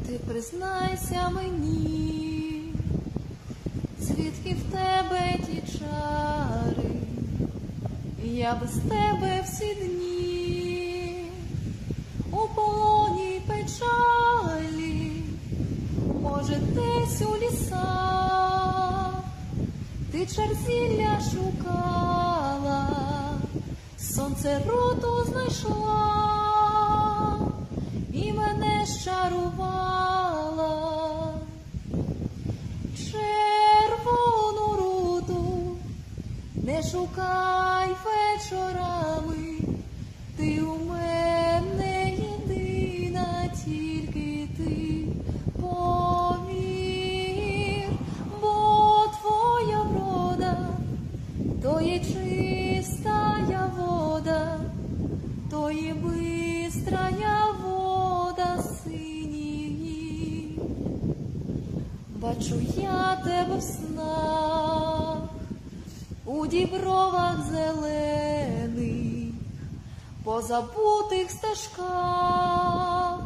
Ти признайся мені, звідки в тебе ті чари, я без тебе всі дні, у полоні печалі, може, десь у лісах, ти чарзілля шукала, сонце роту знайшла, і мене щарувала. Червону руту не шукай вечорами, ти у мене єдина, тільки ти повір, бо твоя врода то є чистая вода, то є бистрая вода синії. Бачу я тебе в снах, у дібровах зелених, по забутих стежках.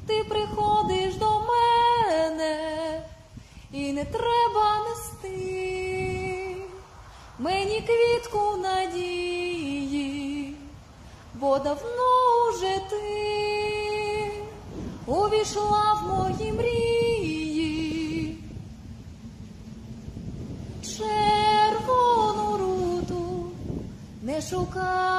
Ти приходиш до мене, і не треба нести мені квітку надії, бо давно вже ти увійшла в мої мрії. Червону руту не шукай